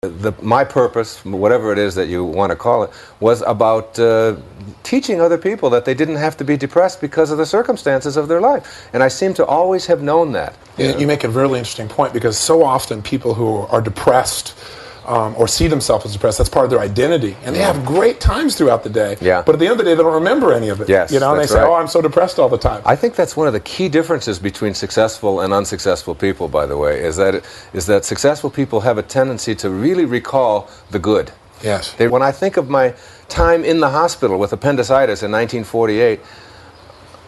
My purpose, whatever it is that you want to call it, was about teaching other people that they didn't have to be depressed because of the circumstances of their life. And I seem to always have known that. You make a really interesting point, because so often people who are depressed or see themselves as depressed, that's part of their identity. And they have great times throughout the day. Yeah. But at the end of the day, they don't remember any of it. Yes, you know, and they say, right. oh, I'm so depressed all the time. I think that's one of the key differences between successful and unsuccessful people, by the way, is that successful people have a tendency to really recall the good. Yes. When I think of my time in the hospital with appendicitis in 1948,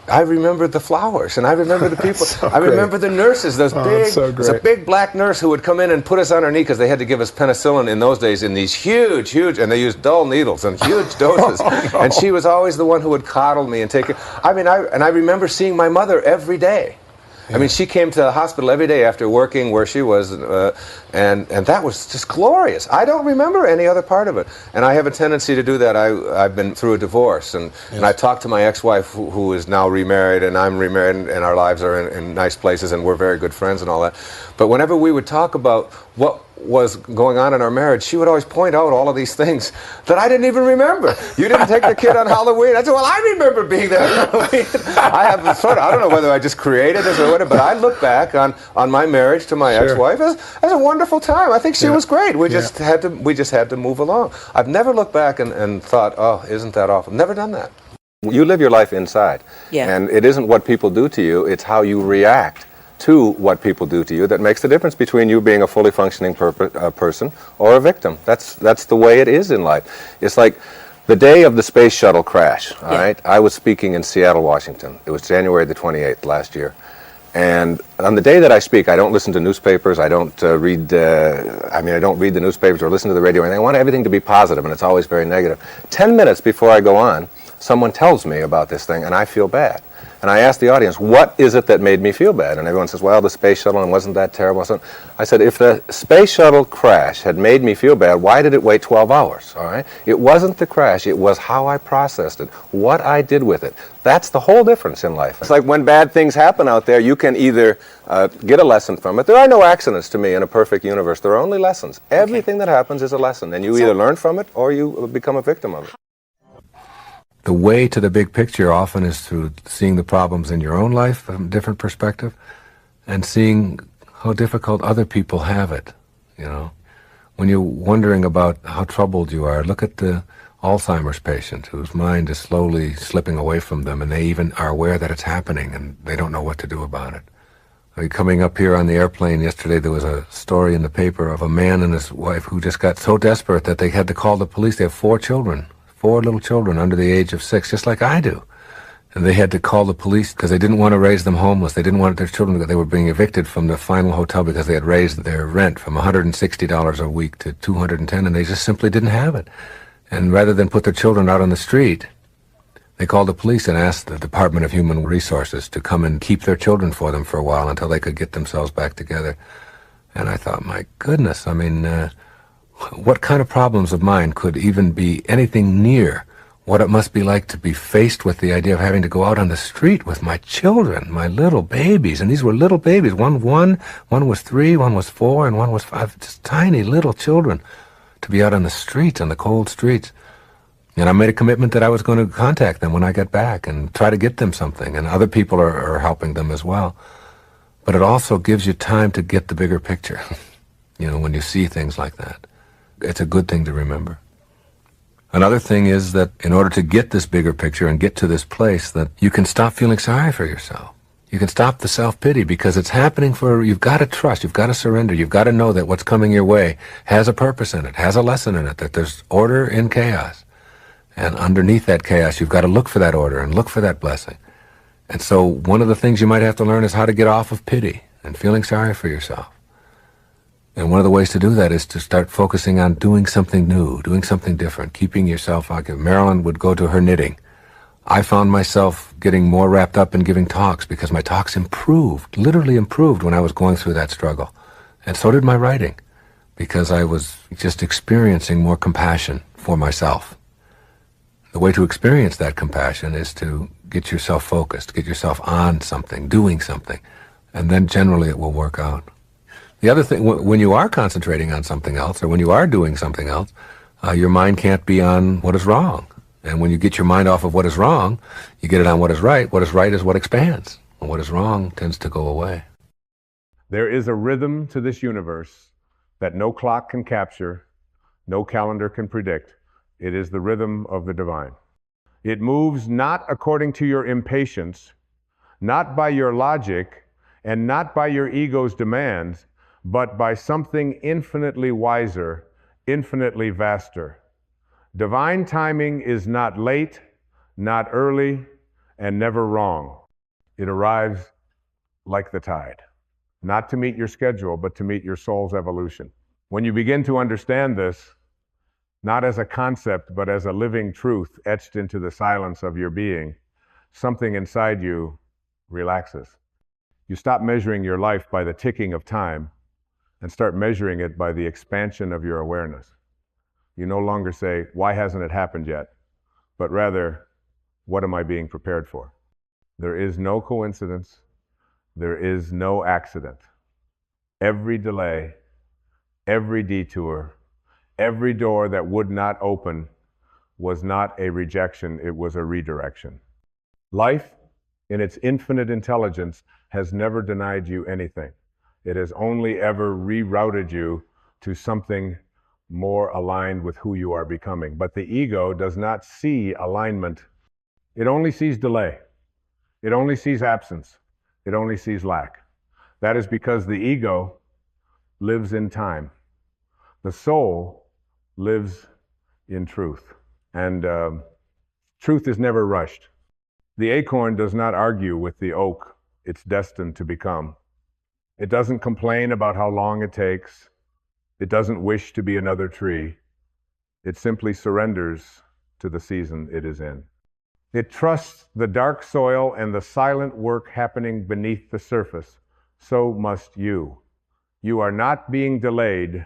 I remember the flowers, and I remember the people. So I remember the nurses. There's a big black nurse who would come in and put us on her knee because they had to give us penicillin in those days in these huge, and they used dull needles and huge doses. No. And she was always the one who would coddle me and take it. I mean, I remember seeing my mother every day. I mean, she came to the hospital every day after working where she was, and that was just glorious. I don't remember any other part of it, and I have a tendency to do that. I've been through a divorce, and I talked to my ex-wife, who is now remarried, and I'm remarried, and our lives are in nice places, and we're very good friends and all that. But whenever we would talk about what was going on in our marriage, she would always point out all of these things that I didn't even remember. You didn't take the kid on Halloween. I said, well, I remember being there on Halloween. I don't know whether I just created this or whatever, but I look back on my marriage to my ex-wife as a wonderful time. I think she was great. We just had to move along. I've never looked back and thought, oh, isn't that awful? Never done that. You live your life inside. Yeah. And it isn't what people do to you, it's how you react to what people do to you that makes the difference between you being a fully functioning person or a victim. That's the way it is in life. It's like the day of the space shuttle crash, all right? I was speaking in Seattle, Washington. It was January the 28th last year. And on the day that I speak, I don't listen to newspapers, I don't read the newspapers or listen to the radio, and I want everything to be positive, and it's always very negative. 10 minutes before I go on, someone tells me about this thing, and I feel bad. And I asked the audience, what is it that made me feel bad? And everyone says, well, the space shuttle, and wasn't that terrible? I said, if the space shuttle crash had made me feel bad, why did it wait 12 hours? All right? It wasn't the crash, it was how I processed it, what I did with it. That's the whole difference in life. It's like when bad things happen out there, you can either get a lesson from it. There are no accidents to me in a perfect universe. There are only lessons. Everything that happens is a lesson, and you either learn from it or you become a victim of it. The way to the big picture often is through seeing the problems in your own life from a different perspective and seeing how difficult other people have it, you know. When you're wondering about how troubled you are, look at the Alzheimer's patient whose mind is slowly slipping away from them, and they even are aware that it's happening and they don't know what to do about it. Coming up here on the airplane yesterday, there was a story in the paper of a man and his wife who just got so desperate that they had to call the police. They have 4 children. 4 little children under the age of 6, just like I do. And they had to call the police because they didn't want to raise them homeless. They didn't want their children, they were being evicted from the final hotel because they had raised their rent from $160 a week to $210, and they just simply didn't have it. And rather than put their children out on the street, they called the police and asked the Department of Human Resources to come and keep their children for them for a while until they could get themselves back together. And I thought, my goodness, I mean, what kind of problems of mine could even be anything near what it must be like to be faced with the idea of having to go out on the street with my children, my little babies. And these were little babies. One was 3, one was 4, and one was 5. Just tiny little children to be out on the streets, on the cold streets. And I made a commitment that I was going to contact them when I got back and try to get them something. And other people are helping them as well. But it also gives you time to get the bigger picture, you know, when you see things like that. It's a good thing to remember. Another thing is that in order to get this bigger picture and get to this place, that you can stop feeling sorry for yourself. You can stop the self-pity because it's happening you've got to trust, you've got to surrender, you've got to know that what's coming your way has a purpose in it, has a lesson in it, that there's order in chaos. And underneath that chaos, you've got to look for that order and look for that blessing. And so one of the things you might have to learn is how to get off of pity and feeling sorry for yourself. And one of the ways to do that is to start focusing on doing something new, doing something different, keeping yourself occupied. Marilyn would go to her knitting. I found myself getting more wrapped up in giving talks because my talks improved, literally improved when I was going through that struggle. And so did my writing, because I was just experiencing more compassion for myself. The way to experience that compassion is to get yourself focused, get yourself on something, doing something, and then generally it will work out. The other thing, when you are concentrating on something else, or when you are doing something else, your mind can't be on what is wrong. And when you get your mind off of what is wrong, you get it on what is right. What is right is what expands, and what is wrong tends to go away. There is a rhythm to this universe that no clock can capture, no calendar can predict. It is the rhythm of the divine. It moves not according to your impatience, not by your logic, and not by your ego's demands, but by something infinitely wiser, infinitely vaster. Divine timing is not late, not early, and never wrong. It arrives like the tide, not to meet your schedule, but to meet your soul's evolution. When you begin to understand this, not as a concept, but as a living truth etched into the silence of your being, something inside you relaxes. You stop measuring your life by the ticking of time and start measuring it by the expansion of your awareness. You no longer say, why hasn't it happened yet? But rather, what am I being prepared for? There is no coincidence. There is no accident. Every delay, every detour, every door that would not open was not a rejection, it was a redirection. Life, in its infinite intelligence, has never denied you anything. It has only ever rerouted you to something more aligned with who you are becoming. But the ego does not see alignment. It only sees delay. It only sees absence. It only sees lack. That is because the ego lives in time. The soul lives in truth. And truth is never rushed. The acorn does not argue with the oak it's destined to become. It doesn't complain about how long it takes. It doesn't wish to be another tree. It simply surrenders to the season it is in. It trusts the dark soil and the silent work happening beneath the surface. So must you. You are not being delayed.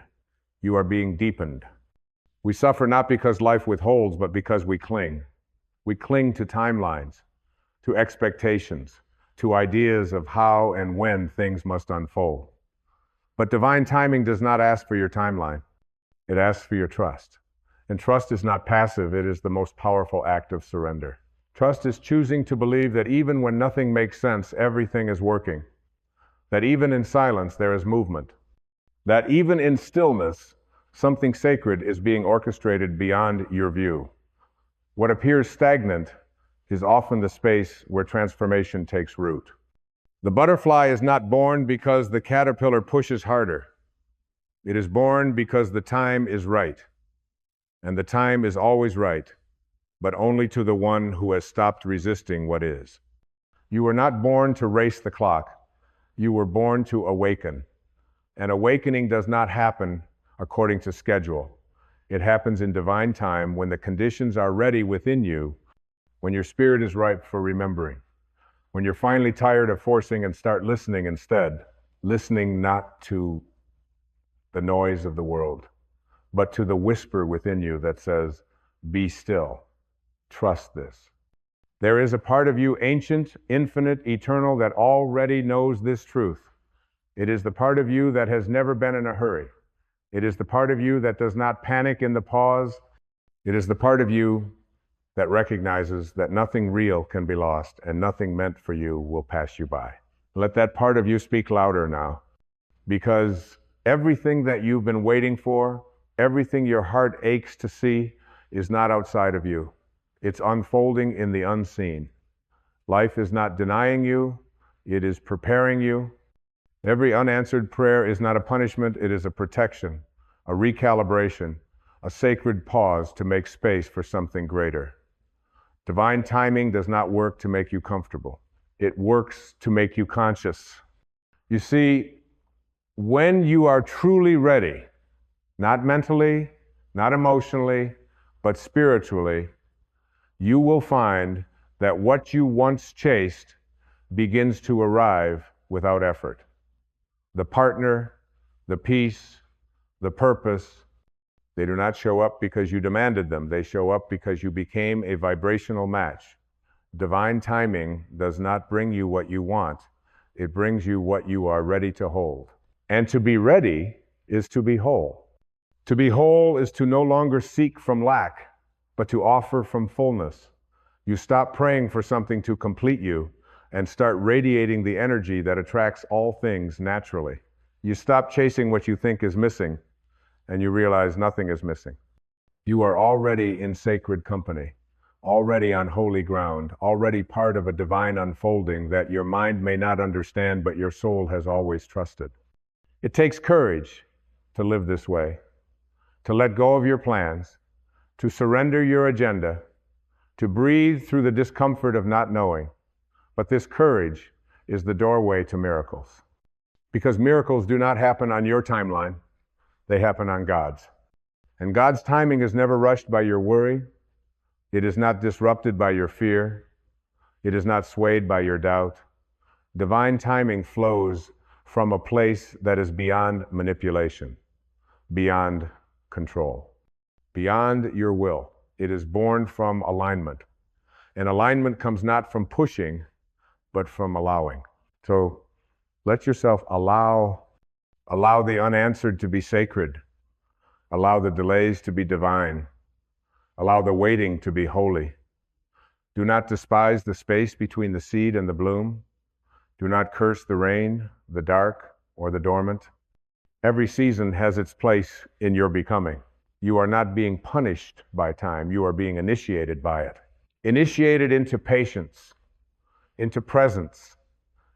You are being deepened. We suffer not because life withholds, but because we cling. We cling to timelines, to expectations, to ideas of how and when things must unfold. But divine timing does not ask for your timeline. It asks for your trust. And trust is not passive. It is the most powerful act of surrender. Trust is choosing to believe that even when nothing makes sense, everything is working. That even in silence, there is movement. That even in stillness, something sacred is being orchestrated beyond your view. What appears stagnant is often the space where transformation takes root. The butterfly is not born because the caterpillar pushes harder. It is born because the time is right. And the time is always right, but only to the one who has stopped resisting what is. You were not born to race the clock. You were born to awaken. And awakening does not happen according to schedule. It happens in divine time when the conditions are ready within you, when your spirit is ripe for remembering, when you're finally tired of forcing and start listening instead, listening not to the noise of the world, but to the whisper within you that says, be still, trust this. There is a part of you, ancient, infinite, eternal, that already knows this truth. It is the part of you that has never been in a hurry. It is the part of you that does not panic in the pause. It is the part of you that recognizes that nothing real can be lost and nothing meant for you will pass you by. Let that part of you speak louder now, because everything that you've been waiting for, everything your heart aches to see, is not outside of you. It's unfolding in the unseen. Life is not denying you, it is preparing you. Every unanswered prayer is not a punishment, it is a protection, a recalibration, a sacred pause to make space for something greater. Divine timing does not work to make you comfortable. It works to make you conscious. You see, when you are truly ready, not mentally, not emotionally, but spiritually, you will find that what you once chased begins to arrive without effort. The partner, the peace, the purpose, they do not show up because you demanded them. They show up because you became a vibrational match. Divine timing does not bring you what you want. It brings you what you are ready to hold. And to be ready is to be whole. To be whole is to no longer seek from lack, but to offer from fullness. You stop praying for something to complete you and start radiating the energy that attracts all things naturally. You stop chasing what you think is missing, and you realize nothing is missing. You are already in sacred company, already on holy ground, already part of a divine unfolding that your mind may not understand, but your soul has always trusted. It takes courage to live this way, to let go of your plans, to surrender your agenda, to breathe through the discomfort of not knowing. But this courage is the doorway to miracles. Because miracles do not happen on your timeline, they happen on God's. And God's timing is never rushed by your worry. It is not disrupted by your fear. It is not swayed by your doubt. Divine timing flows from a place that is beyond manipulation, beyond control, beyond your will. It is born from alignment. And alignment comes not from pushing, but from allowing. So let yourself allow the unanswered to be sacred. Allow the delays to be divine. Allow the waiting to be holy. Do not despise the space between the seed and the bloom. Do not curse the rain, the dark, or the dormant. Every season has its place in your becoming. You are not being punished by time. You are being initiated by it. Initiated into patience, into presence,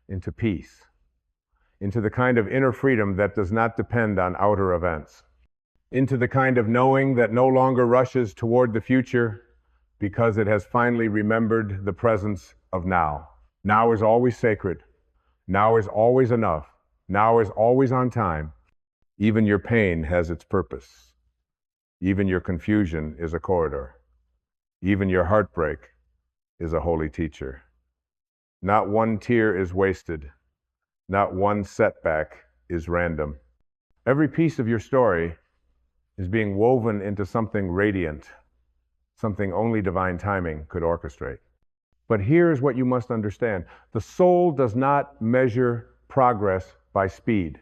into peace, into the kind of inner freedom that does not depend on outer events, into the kind of knowing that no longer rushes toward the future because it has finally remembered the presence of now. Now is always sacred. Now is always enough. Now is always on time. Even your pain has its purpose. Even your confusion is a corridor. Even your heartbreak is a holy teacher. Not one tear is wasted. Not one setback is random. Every piece of your story is being woven into something radiant, something only divine timing could orchestrate. But here's what you must understand. The soul does not measure progress by speed.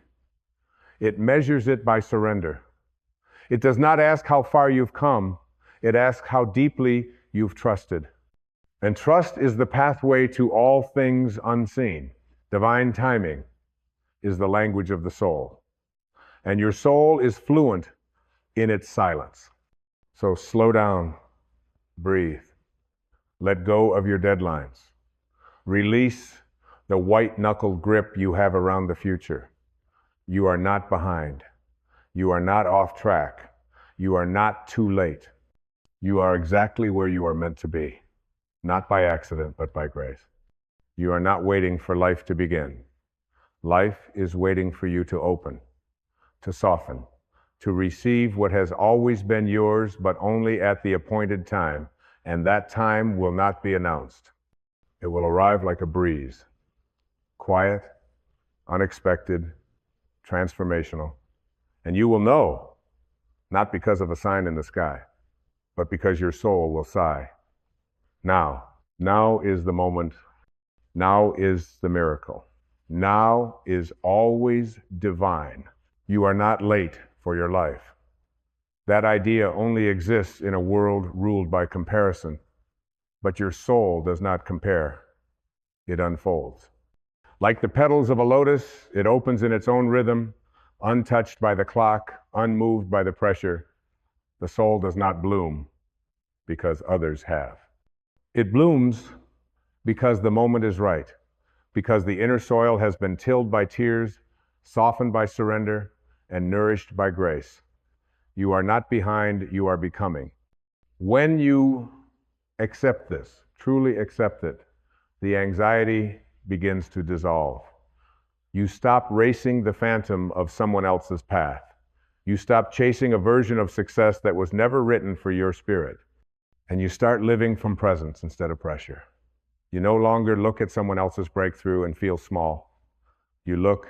It measures it by surrender. It does not ask how far you've come. It asks how deeply you've trusted. And trust is the pathway to all things unseen. Divine timing is the language of the soul. And your soul is fluent in its silence. So slow down, breathe, let go of your deadlines. Release the white-knuckled grip you have around the future. You are not behind. You are not off track. You are not too late. You are exactly where you are meant to be, not by accident, but by grace. You are not waiting for life to begin. Life is waiting for you to open, to soften, to receive what has always been yours, but only at the appointed time. And that time will not be announced. It will arrive like a breeze, quiet, unexpected, transformational. And you will know, not because of a sign in the sky, but because your soul will sigh. Now is the moment. Now is the miracle. Now is always divine. You are not late for your life. That idea only exists in a world ruled by comparison, but your soul does not compare. It unfolds. Like the petals of a lotus, it opens in its own rhythm, untouched by the clock, unmoved by the pressure. The soul does not bloom because others have. It blooms because the moment is right, because the inner soil has been tilled by tears, softened by surrender, and nourished by grace. You are not behind, you are becoming. When you accept this, truly accept it, the anxiety begins to dissolve. You stop racing the phantom of someone else's path. You stop chasing a version of success that was never written for your spirit. And you start living from presence instead of pressure. You no longer look at someone else's breakthrough and feel small. You look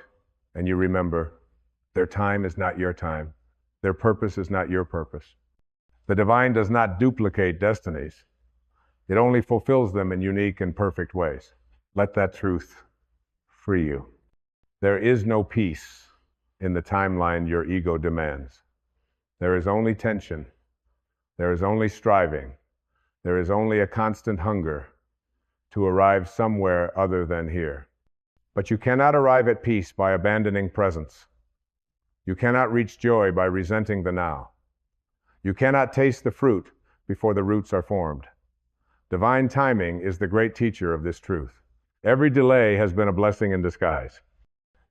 and you remember, their time is not your time. Their purpose is not your purpose. The divine does not duplicate destinies. It only fulfills them in unique and perfect ways. Let that truth free you. There is no peace in the timeline your ego demands. There is only tension. There is only striving. There is only a constant hunger to arrive somewhere other than here. But you cannot arrive at peace by abandoning presence. You cannot reach joy by resenting the now. You cannot taste the fruit before the roots are formed. Divine timing is the great teacher of this truth. Every delay has been a blessing in disguise.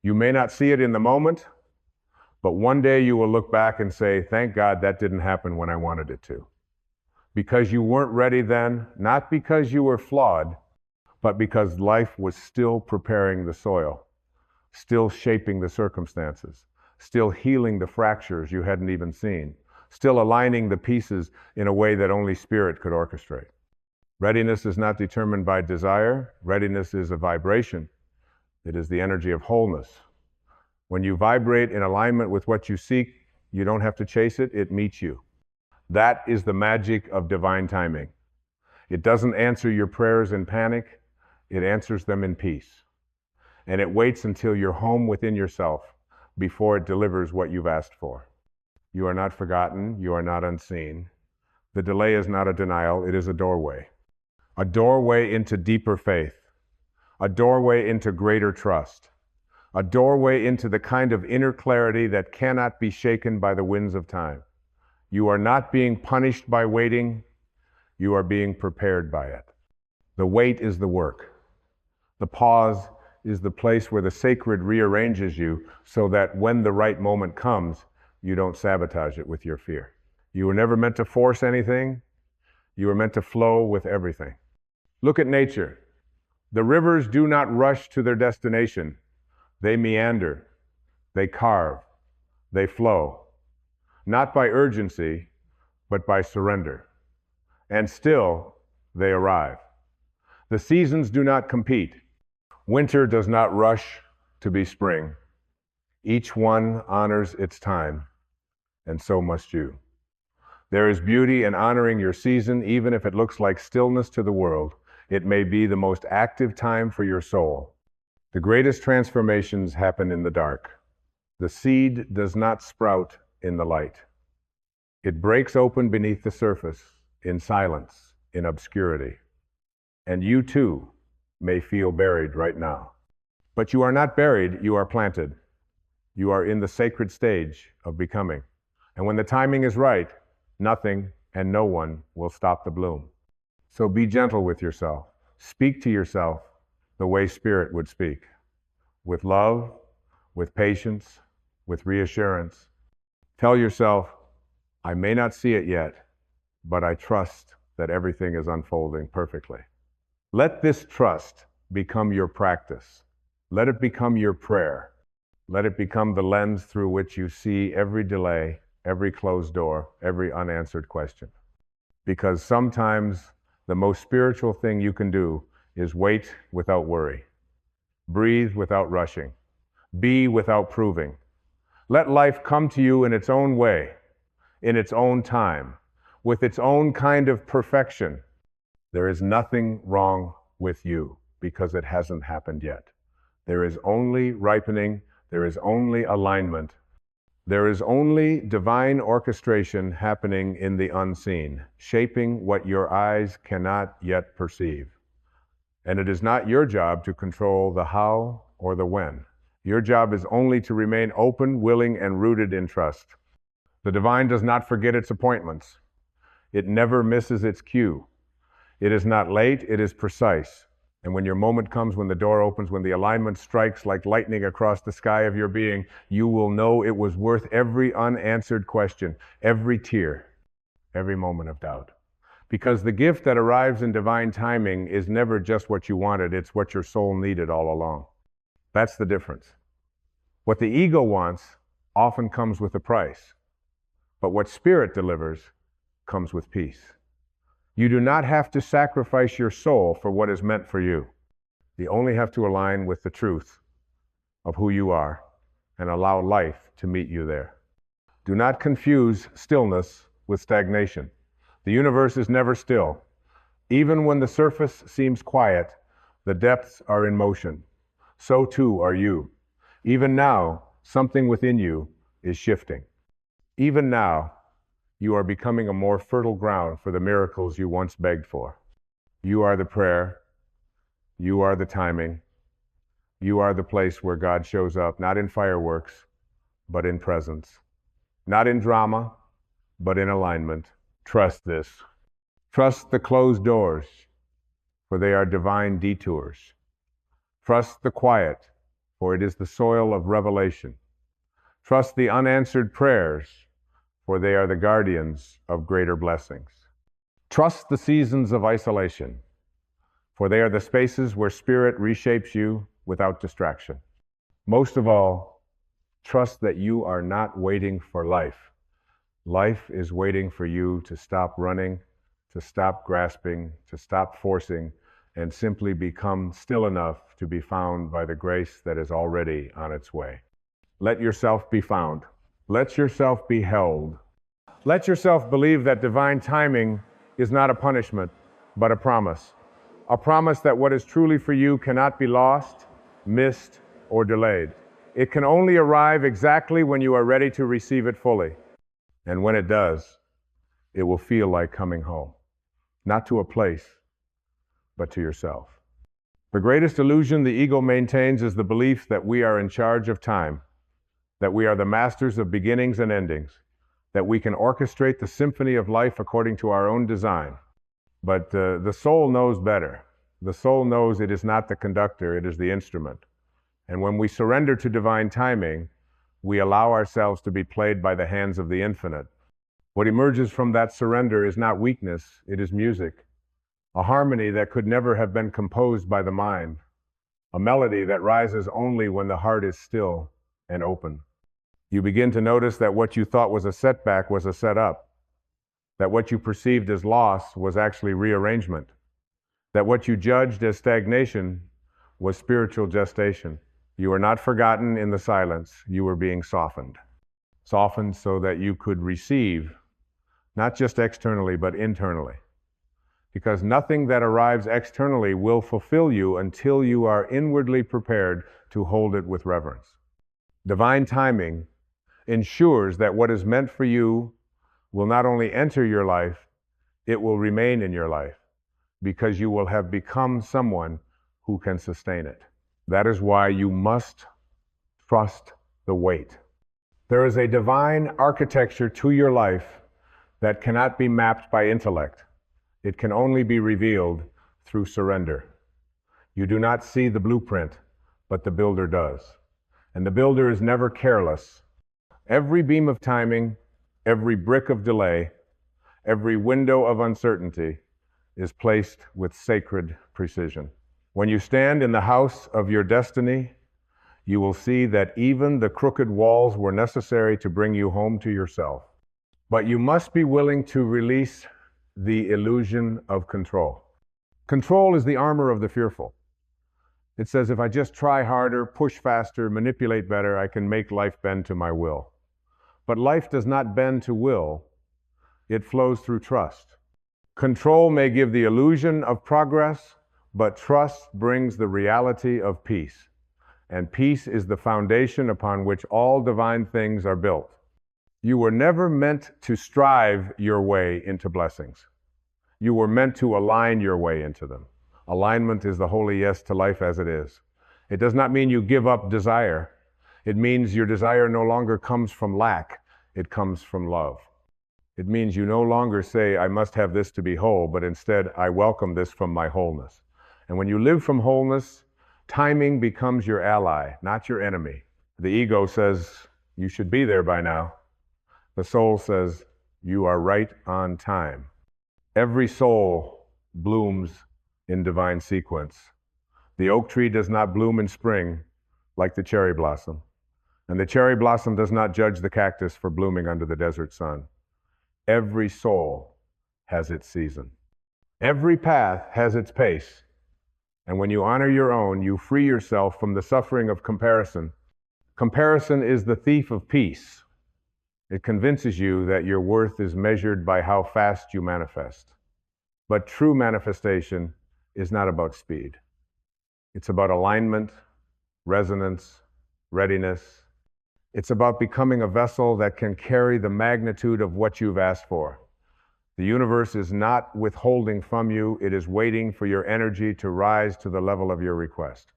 You may not see it in the moment, but one day you will look back and say, thank God that didn't happen when I wanted it to. Because you weren't ready then, not because you were flawed, but because life was still preparing the soil, still shaping the circumstances, still healing the fractures you hadn't even seen, still aligning the pieces in a way that only Spirit could orchestrate. Readiness is not determined by desire. Readiness is a vibration. It is the energy of wholeness. When you vibrate in alignment with what you seek, you don't have to chase it, it meets you. That is the magic of divine timing. It doesn't answer your prayers in panic, it answers them in peace. And it waits until you're home within yourself before it delivers what you've asked for. You are not forgotten, you are not unseen. The delay is not a denial, it is a doorway. A doorway into deeper faith. A doorway into greater trust. A doorway into the kind of inner clarity that cannot be shaken by the winds of time. You are not being punished by waiting, you are being prepared by it. The wait is the work. The pause is the place where the sacred rearranges you so that when the right moment comes, you don't sabotage it with your fear. You were never meant to force anything, you were meant to flow with everything. Look at nature. The rivers do not rush to their destination. They meander, they carve, they flow. Not by urgency, but by surrender. And still, they arrive. The seasons do not compete. Winter does not rush to be spring. Each one honors its time, and so must you. There is beauty in honoring your season, even if it looks like stillness to the world. It may be the most active time for your soul. The greatest transformations happen in the dark. The seed does not sprout in the light. It breaks open beneath the surface, in silence, in obscurity. And you too may feel buried right now. But you are not buried, you are planted. You are in the sacred stage of becoming. And when the timing is right, nothing and no one will stop the bloom. So be gentle with yourself. Speak to yourself the way Spirit would speak. With love, with patience, with reassurance. Tell yourself, I may not see it yet, but I trust that everything is unfolding perfectly. Let this trust become your practice. Let it become your prayer. Let it become the lens through which you see every delay, every closed door, every unanswered question. Because sometimes the most spiritual thing you can do is wait without worry. Breathe without rushing. Be without proving. Let life come to you in its own way, in its own time, with its own kind of perfection. There is nothing wrong with you because it hasn't happened yet. There is only ripening, there is only alignment, there is only divine orchestration happening in the unseen, shaping what your eyes cannot yet perceive. And it is not your job to control the how or the when. Your job is only to remain open, willing, and rooted in trust. The divine does not forget its appointments. It never misses its cue. It is not late, it is precise. And when your moment comes, when the door opens, when the alignment strikes like lightning across the sky of your being, you will know it was worth every unanswered question, every tear, every moment of doubt. Because the gift that arrives in divine timing is never just what you wanted, it's what your soul needed all along. That's the difference. What the ego wants often comes with a price, but what Spirit delivers comes with peace. You do not have to sacrifice your soul for what is meant for you. You only have to align with the truth of who you are and allow life to meet you there. Do not confuse stillness with stagnation. The universe is never still. Even when the surface seems quiet, the depths are in motion. So too are you. Even now, Something within you is shifting. Even now, you are becoming a more fertile ground for the miracles you once begged for. You are the prayer. You are the timing. You are the place where God shows up, not in fireworks, but in presence. Not in drama, but in alignment. Trust this. Trust the closed doors, for they are divine detours. Trust the quiet, for it is the soil of revelation. Trust the unanswered prayers, for they are the guardians of greater blessings. Trust the seasons of isolation, for they are the spaces where spirit reshapes you without distraction. Most of all, trust that you are not waiting for life. Life is waiting for you to stop running, to stop grasping, to stop forcing, and simply become still enough to be found by the grace that is already on its way. Let yourself be found. Let yourself be held. Let yourself believe that divine timing is not a punishment, but a promise. A promise that what is truly for you cannot be lost, missed, or delayed. It can only arrive exactly when you are ready to receive it fully. And when it does, it will feel like coming home. Not to a place, but to yourself. The greatest illusion the ego maintains is the belief that we are in charge of time, that we are the masters of beginnings and endings, that we can orchestrate the symphony of life according to our own design. But the soul knows better. The soul knows it is not the conductor, it is the instrument. And when we surrender to divine timing, we allow ourselves to be played by the hands of the infinite. What emerges from that surrender is not weakness, it is music. A harmony that could never have been composed by the mind. A melody that rises only when the heart is still and open. You begin to notice that what you thought was a setback was a setup. That what you perceived as loss was actually rearrangement. That what you judged as stagnation was spiritual gestation. You were not forgotten in the silence, you were being softened. Softened so that you could receive, not just externally, but internally. Because nothing that arrives externally will fulfill you until you are inwardly prepared to hold it with reverence. Divine timing ensures that what is meant for you will not only enter your life, it will remain in your life, because you will have become someone who can sustain it. That is why you must trust the wait. There is a divine architecture to your life that cannot be mapped by intellect. It can only be revealed through surrender. You do not see the blueprint, but the builder does. And the builder is never careless. Every beam of timing, every brick of delay, every window of uncertainty is placed with sacred precision. When you stand in the house of your destiny, you will see that even the crooked walls were necessary to bring you home to yourself. But you must be willing to release the illusion of control. Control is the armor of the fearful. It says, if I just try harder, push faster, manipulate better, I can make life bend to my will. But life does not bend to will. It flows through trust. Control may give the illusion of progress, but trust brings the reality of peace. And peace is the foundation upon which all divine things are built. You were never meant to strive your way into blessings. You were meant to align your way into them. Alignment is the holy yes to life as it is. It does not mean you give up desire. It means your desire no longer comes from lack. It comes from love. It means you no longer say, I must have this to be whole, but instead, I welcome this from my wholeness. And when you live from wholeness, timing becomes your ally, not your enemy. The ego says, you should be there by now. The soul says, you are right on time. Every soul blooms in divine sequence. The oak tree does not bloom in spring like the cherry blossom. And the cherry blossom does not judge the cactus for blooming under the desert sun. Every soul has its season. Every path has its pace. And when you honor your own, you free yourself from the suffering of comparison. Comparison is the thief of peace. It convinces you that your worth is measured by how fast you manifest. But true manifestation is not about speed. It's about alignment, resonance, readiness, It's about becoming a vessel that can carry the magnitude of what you've asked for. The universe is not withholding from you, it is waiting for your energy to rise to the level of your request.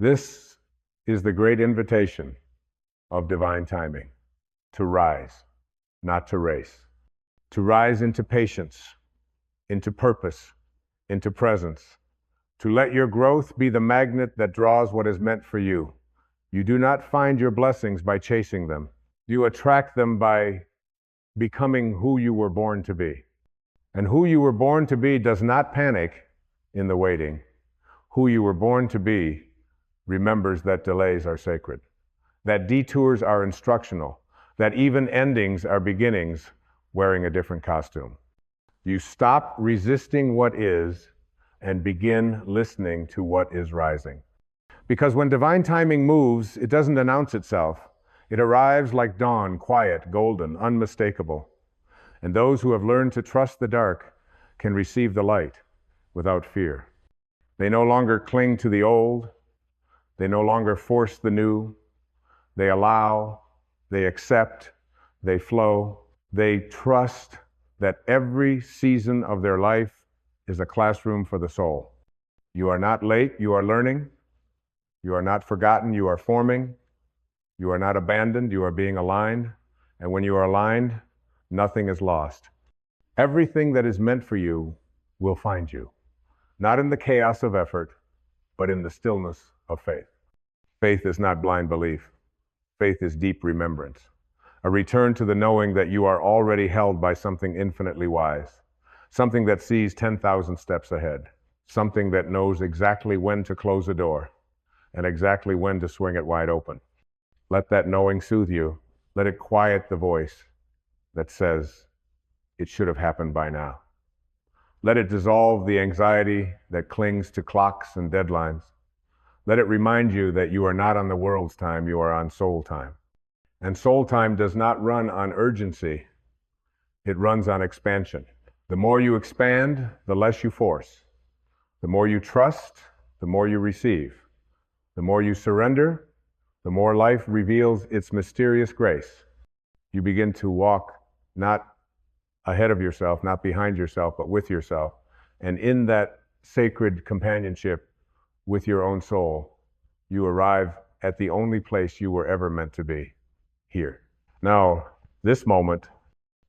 This is the great invitation of divine timing, to rise, not to race, to rise into patience, into purpose, into presence, to let your growth be the magnet that draws what is meant for you. You do not find your blessings by chasing them. You attract them by becoming who you were born to be. And who you were born to be does not panic in the waiting. Who you were born to be remembers that delays are sacred, that detours are instructional, that even endings are beginnings wearing a different costume. You stop resisting what is and begin listening to what is rising. Because when divine timing moves, it doesn't announce itself. It arrives like dawn, quiet, golden, unmistakable. And those who have learned to trust the dark can receive the light without fear. They no longer cling to the old. They no longer force the new. They allow, they accept, they flow. They trust that every season of their life is a classroom for the soul. You are not late, you are learning. You are not forgotten, you are forming. You are not abandoned, you are being aligned. And when you are aligned, nothing is lost. Everything that is meant for you will find you, not in the chaos of effort, but in the stillness of faith. Faith is not blind belief. Faith is deep remembrance, a return to the knowing that you are already held by something infinitely wise, something that sees 10,000 steps ahead, something that knows exactly when to close a door and exactly when to swing it wide open. Let that knowing soothe you. Let it quiet the voice that says, it should have happened by now. Let it dissolve the anxiety that clings to clocks and deadlines. Let it remind you that you are not on the world's time, you are on soul time. And soul time does not run on urgency, it runs on expansion. The more you expand, the less you force. The more you trust, the more you receive. The more you surrender, the more life reveals its mysterious grace. You begin to walk not ahead of yourself, not behind yourself, but with yourself. And in that sacred companionship with your own soul, you arrive at the only place you were ever meant to be, here. Now, this moment,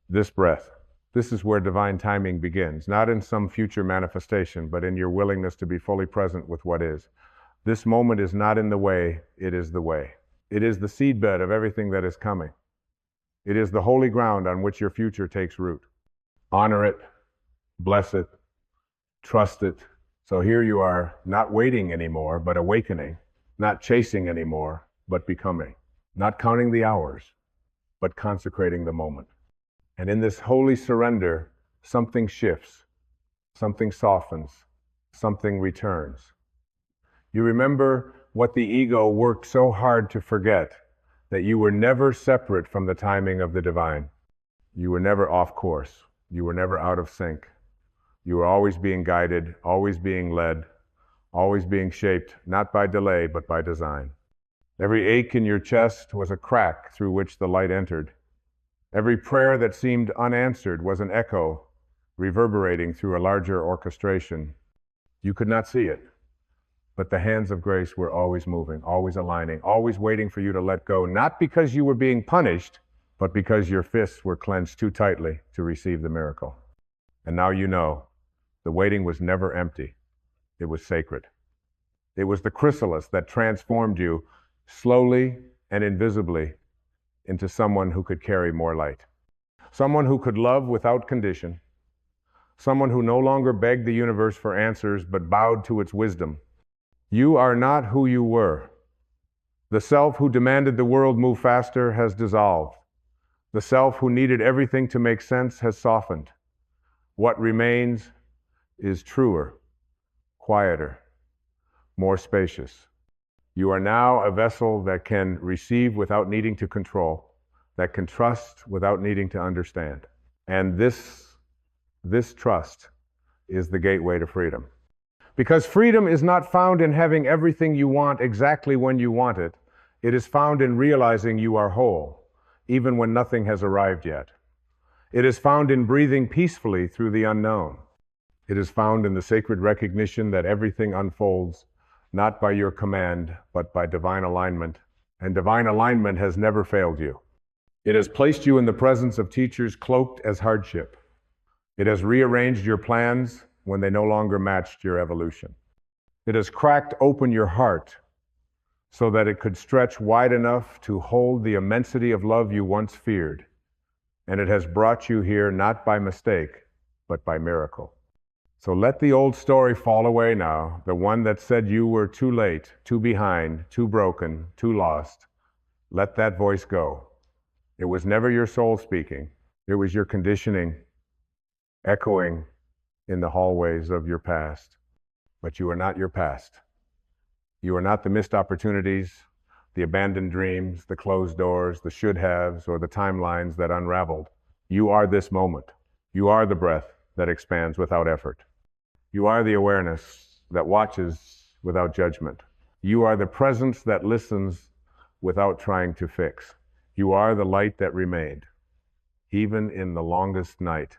this breath, this is where divine timing begins, not in some future manifestation, but in your willingness to be fully present with what is. This moment is not in the way, it is the way. It is the seedbed of everything that is coming. It is the holy ground on which your future takes root. Honor it, bless it, trust it. So here you are, not waiting anymore, but awakening, not chasing anymore, but becoming, not counting the hours, but consecrating the moment. And in this holy surrender, something shifts, something softens, something returns. You remember what the ego worked so hard to forget, that you were never separate from the timing of the divine. You were never off course. You were never out of sync. You were always being guided, always being led, always being shaped, not by delay, but by design. Every ache in your chest was a crack through which the light entered. Every prayer that seemed unanswered was an echo, reverberating through a larger orchestration. You could not see it, but the hands of grace were always moving, always aligning, always waiting for you to let go, not because you were being punished, but because your fists were clenched too tightly to receive the miracle. And now you know, the waiting was never empty. It was sacred. It was the chrysalis that transformed you slowly and invisibly into someone who could carry more light. Someone who could love without condition. Someone who no longer begged the universe for answers, but bowed to its wisdom. You are not who you were. The self who demanded the world move faster has dissolved. The self who needed everything to make sense has softened. What remains is truer, quieter, more spacious. You are now a vessel that can receive without needing to control, that can trust without needing to understand. And this trust is the gateway to freedom. Because freedom is not found in having everything you want exactly when you want it. It is found in realizing you are whole, even when nothing has arrived yet. It is found in breathing peacefully through the unknown. It is found in the sacred recognition that everything unfolds not by your command, but by divine alignment, and divine alignment has never failed you. It has placed you in the presence of teachers cloaked as hardship. It has rearranged your plans when they no longer matched your evolution. It has cracked open your heart so that it could stretch wide enough to hold the immensity of love you once feared. And it has brought you here not by mistake, but by miracle. So let the old story fall away now, the one that said you were too late, too behind, too broken, too lost. Let that voice go. It was never your soul speaking. It was your conditioning, echoing in the hallways of your past. But you are not your past. You are not the missed opportunities, the abandoned dreams, the closed doors, the should-haves, or the timelines that unraveled. You are this moment. You are the breath that expands without effort. You are the awareness that watches without judgment. You are the presence that listens without trying to fix. You are the light that remained, even in the longest night.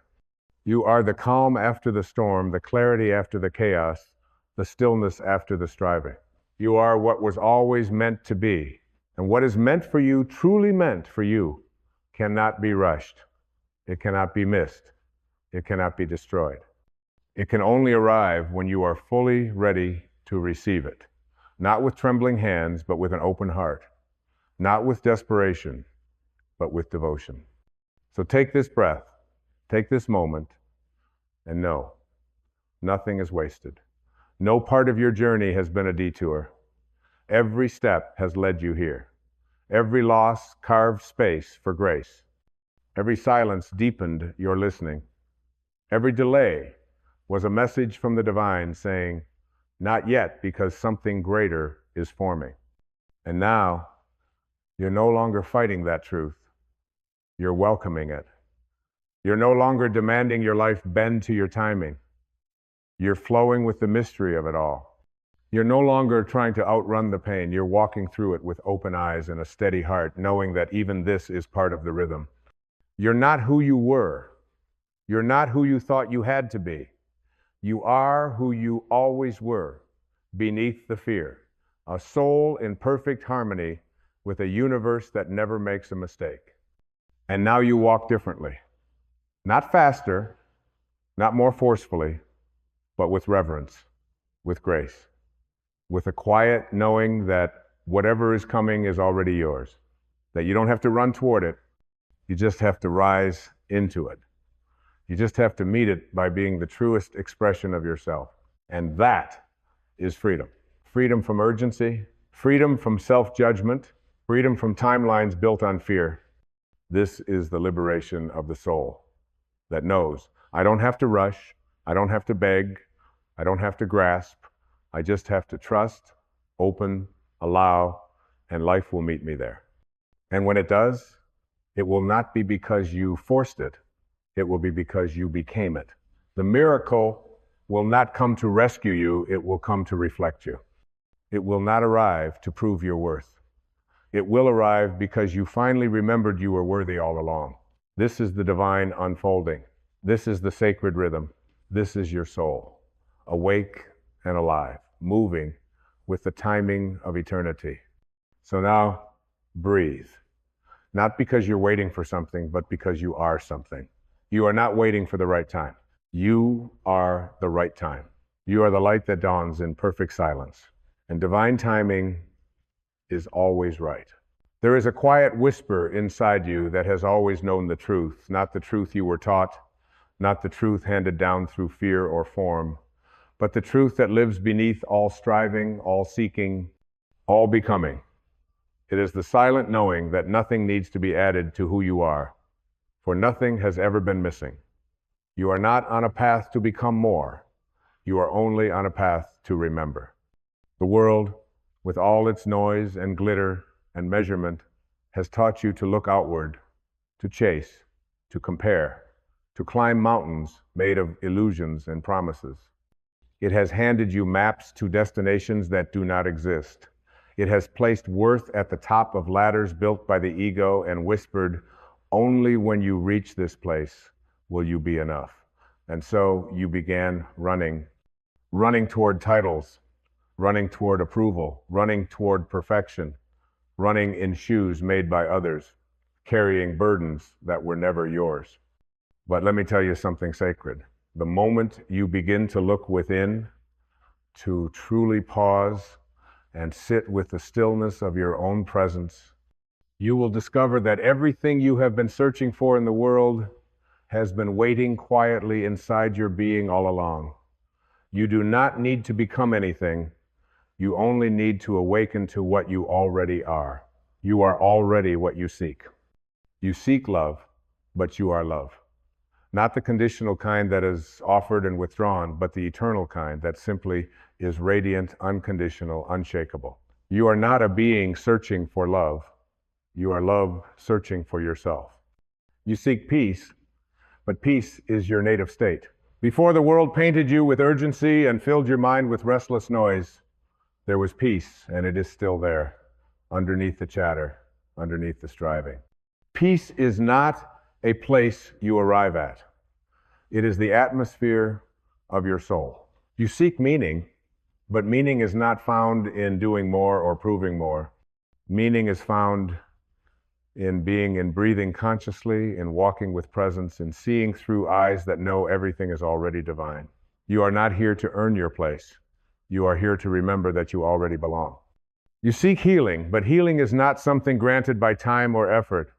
You are the calm after the storm, the clarity after the chaos, the stillness after the striving. You are what was always meant to be. And what is meant for you, truly meant for you, cannot be rushed. It cannot be missed. It cannot be destroyed. It can only arrive when you are fully ready to receive it. Not with trembling hands, but with an open heart. Not with desperation, but with devotion. So take this breath, take this moment, and know, nothing is wasted. No part of your journey has been a detour. Every step has led you here. Every loss carved space for grace. Every silence deepened your listening. Every delay was a message from the divine saying, not yet, because something greater is forming. And now, you're no longer fighting that truth. You're welcoming it. You're no longer demanding your life bend to your timing. You're flowing with the mystery of it all. You're no longer trying to outrun the pain. You're walking through it with open eyes and a steady heart, knowing that even this is part of the rhythm. You're not who you were. You're not who you thought you had to be. You are who you always were, beneath the fear. A soul in perfect harmony with a universe that never makes a mistake. And now you walk differently. Not faster, not more forcefully, but with reverence, with grace, with a quiet knowing that whatever is coming is already yours, that you don't have to run toward it, you just have to rise into it. You just have to meet it by being the truest expression of yourself. And that is freedom. Freedom from urgency, freedom from self-judgment, freedom from timelines built on fear. This is the liberation of the soul that knows, I don't have to rush, I don't have to beg, I don't have to grasp, I just have to trust, open, allow, and life will meet me there. And when it does, it will not be because you forced it, it will be because you became it. The miracle will not come to rescue you, it will come to reflect you. It will not arrive to prove your worth. It will arrive because you finally remembered you were worthy all along. This is the divine unfolding. This is the sacred rhythm. This is your soul, awake and alive, moving with the timing of eternity. So now, breathe. Not because you're waiting for something, but because you are something. You are not waiting for the right time. You are the right time. You are the light that dawns in perfect silence. And divine timing is always right. There is a quiet whisper inside you that has always known the truth, not the truth you were taught, not the truth handed down through fear or form, but the truth that lives beneath all striving, all seeking, all becoming. It is the silent knowing that nothing needs to be added to who you are, for nothing has ever been missing. You are not on a path to become more. You are only on a path to remember. The world, with all its noise and glitter and measurement, has taught you to look outward, to chase, to compare, to climb mountains made of illusions and promises. It has handed you maps to destinations that do not exist. It has placed worth at the top of ladders built by the ego and whispered, only when you reach this place will you be enough. And so you began running toward titles, running toward approval, running toward perfection, running in shoes made by others, carrying burdens that were never yours. But let me tell you something sacred. The moment you begin to look within, to truly pause and sit with the stillness of your own presence, you will discover that everything you have been searching for in the world has been waiting quietly inside your being all along. You do not need to become anything. You only need to awaken to what you already are. You are already what you seek. You seek love, but you are love. Not the conditional kind that is offered and withdrawn, but the eternal kind that simply is radiant, unconditional, unshakable. You are not a being searching for love. You are love searching for yourself. You seek peace, but peace is your native state. Before the world painted you with urgency and filled your mind with restless noise, there was peace, and it is still there, underneath the chatter, underneath the striving. Peace is not a place you arrive at. It is the atmosphere of your soul. You seek meaning, but meaning is not found in doing more or proving more. Meaning is found in being and breathing consciously, in walking with presence, in seeing through eyes that know everything is already divine. You are not here to earn your place. You are here to remember that you already belong. You seek healing, but healing is not something granted by time or effort.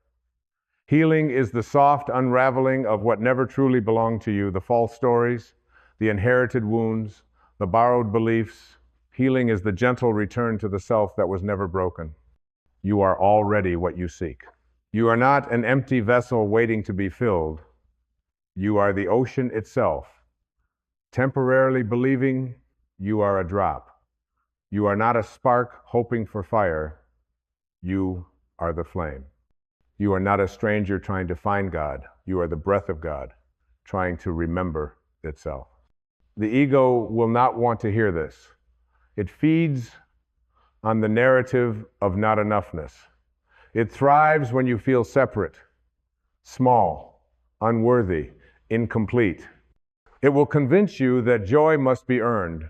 Healing is the soft unraveling of what never truly belonged to you, the false stories, the inherited wounds, the borrowed beliefs. Healing is the gentle return to the self that was never broken. You are already what you seek. You are not an empty vessel waiting to be filled. You are the ocean itself, temporarily believing you are a drop. You are not a spark hoping for fire. You are the flame. You are not a stranger trying to find God. You are the breath of God, trying to remember itself. The ego will not want to hear this. It feeds on the narrative of not enoughness. It thrives when you feel separate, small, unworthy, incomplete. It will convince you that joy must be earned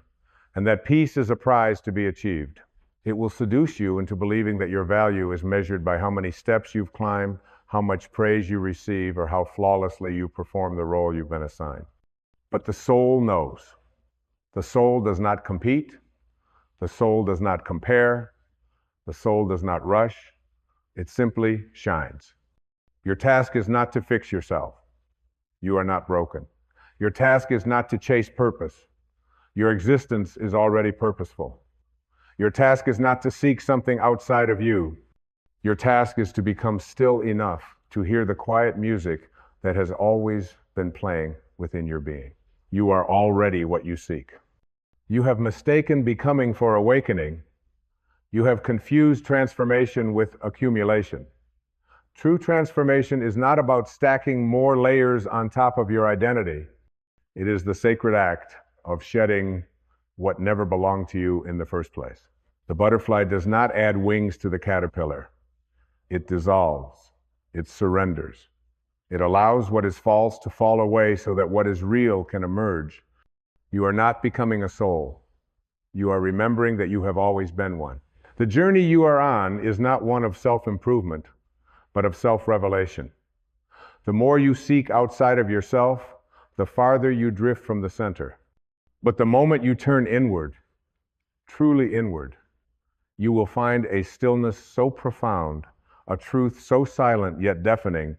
and that peace is a prize to be achieved. It will seduce you into believing that your value is measured by how many steps you've climbed, how much praise you receive, or how flawlessly you perform the role you've been assigned. But the soul knows. The soul does not compete. The soul does not compare. The soul does not rush. It simply shines. Your task is not to fix yourself. You are not broken. Your task is not to chase purpose. Your existence is already purposeful. Your task is not to seek something outside of you. Your task is to become still enough to hear the quiet music that has always been playing within your being. You are already what you seek. You have mistaken becoming for awakening. You have confused transformation with accumulation. True transformation is not about stacking more layers on top of your identity. It is the sacred act of shedding what never belonged to you in the first place. The butterfly does not add wings to the caterpillar. It dissolves. It surrenders. It allows what is false to fall away so that what is real can emerge. You are not becoming a soul. You are remembering that you have always been one. The journey you are on is not one of self-improvement, but of self-revelation. The more you seek outside of yourself, the farther you drift from the center. But the moment you turn inward, truly inward, you will find a stillness so profound, a truth so silent yet deafening,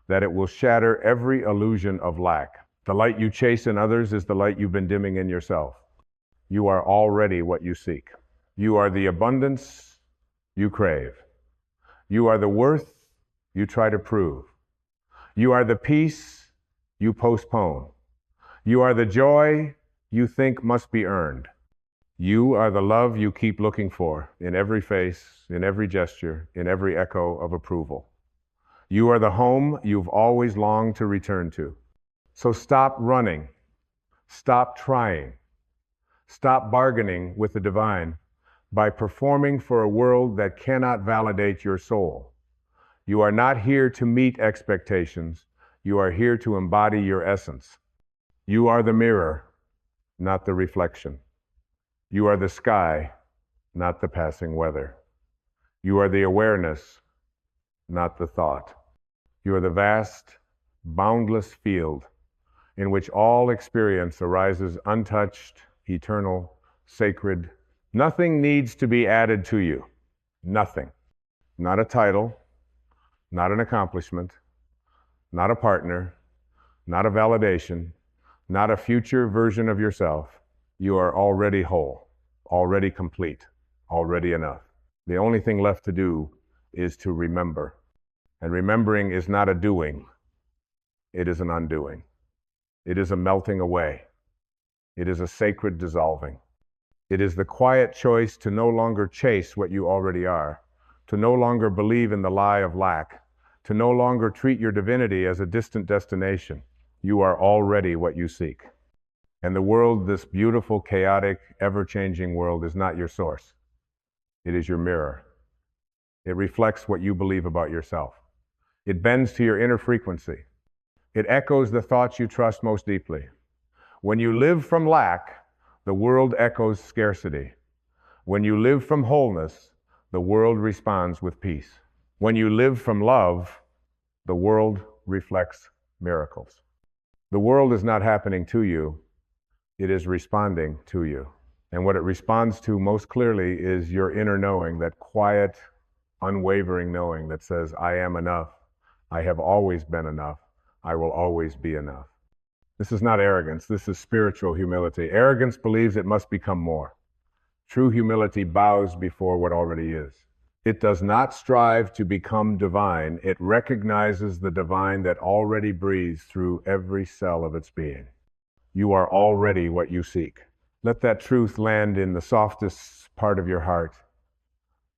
that it will shatter every illusion of lack. The light you chase in others is the light you've been dimming in yourself. You are already what you seek. You are the abundance you crave. You are the worth you try to prove. You are the peace you postpone. You are the joy you think must be earned. You are the love you keep looking for in every face, in every gesture, in every echo of approval. You are the home you've always longed to return to. So stop running. Stop trying. Stop bargaining with the divine. by performing for a world that cannot validate your soul. You are not here to meet expectations. You are here to embody your essence. You are the mirror, not the reflection. You are the sky, not the passing weather. You are the awareness, not the thought. You are the vast, boundless field in which all experience arises untouched, eternal, sacred. Nothing needs to be added to you. Nothing. Not a title, not an accomplishment, not a partner, not a validation, not a future version of yourself. You are already whole, already complete, already enough. The only thing left to do is to remember. And remembering is not a doing, it is an undoing. It is a melting away. It is a sacred dissolving. It is the quiet choice to no longer chase what you already are, to no longer believe in the lie of lack, to no longer treat your divinity as a distant destination. You are already what you seek. And the world, this beautiful, chaotic, ever-changing world, is not your source. It is your mirror. It reflects what you believe about yourself. It bends to your inner frequency. It echoes the thoughts you trust most deeply. When you live from lack, the world echoes scarcity. When you live from wholeness, the world responds with peace. When you live from love, the world reflects miracles. The world is not happening to you, it is responding to you. And what it responds to most clearly is your inner knowing, that quiet, unwavering knowing that says, I am enough. I have always been enough. I will always be enough. This is not arrogance. This is spiritual humility. Arrogance believes it must become more. True humility bows before what already is. It does not strive to become divine. It recognizes the divine that already breathes through every cell of its being. You are already what you seek. Let that truth land in the softest part of your heart.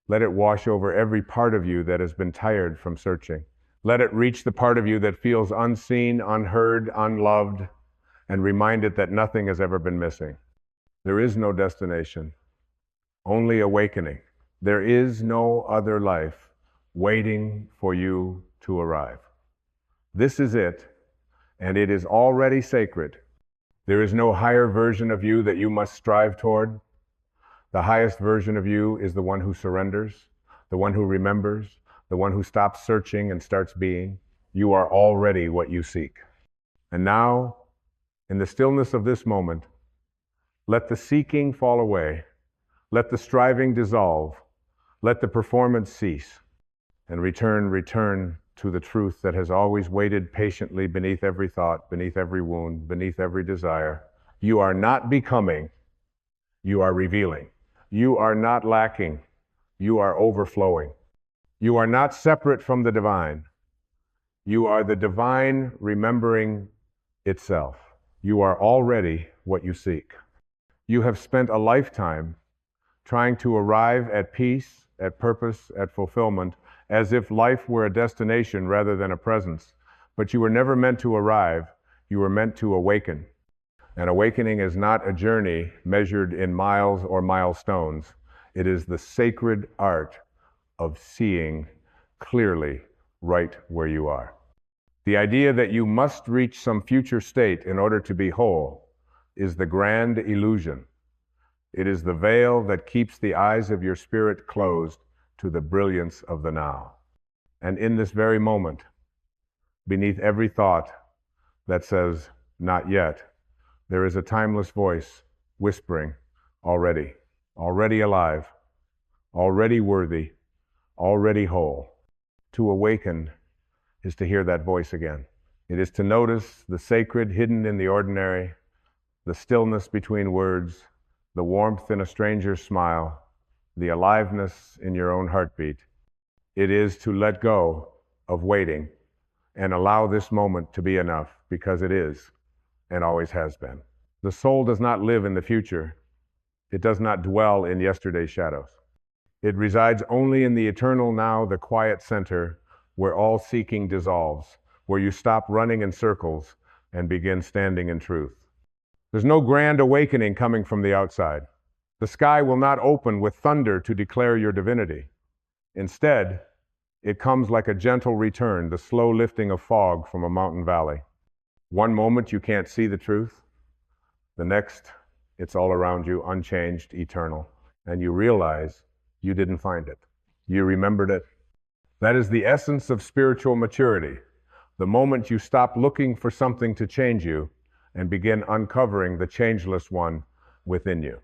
Let it wash over every part of you that has been tired from searching. Let it reach the part of you that feels unseen, unheard, unloved, and remind it that nothing has ever been missing. There is no destination, only awakening. There is no other life waiting for you to arrive. This is it, and it is already sacred. There is no higher version of you that you must strive toward. The highest version of you is the one who surrenders, the one who remembers, the one who stops searching and starts being. You are already what you seek. And now, in the stillness of this moment, let the seeking fall away. Let the striving dissolve. Let the performance cease. And return to the truth that has always waited patiently beneath every thought, beneath every wound, beneath every desire. You are not becoming, you are revealing. You are not lacking, you are overflowing. You are not separate from the divine. You are the divine remembering itself. You are already what you seek. You have spent a lifetime trying to arrive at peace, at purpose, at fulfillment, as if life were a destination rather than a presence. But you were never meant to arrive, you were meant to awaken. And awakening is not a journey measured in miles or milestones. It is the sacred art of seeing clearly right where you are. The idea that you must reach some future state in order to be whole is the grand illusion. It is the veil that keeps the eyes of your spirit closed to the brilliance of the now. And in this very moment, beneath every thought that says, not yet, there is a timeless voice whispering, already alive, already worthy, already whole. To awaken is to hear that voice again. It is to notice the sacred hidden in the ordinary, the stillness between words, the warmth in a stranger's smile, the aliveness in your own heartbeat. It is to let go of waiting and allow this moment to be enough, because it is and always has been. The soul does not live in the future. It does not dwell in yesterday's shadows. It resides only in the eternal now, the quiet center, where all seeking dissolves, where you stop running in circles and begin standing in truth. There's no grand awakening coming from the outside. The sky will not open with thunder to declare your divinity. Instead, it comes like a gentle return, the slow lifting of fog from a mountain valley. One moment you can't see the truth. The next, it's all around you, unchanged, eternal. And you realize you didn't find it. You remembered it. That is the essence of spiritual maturity. The moment you stop looking for something to change you and begin uncovering the changeless one within you.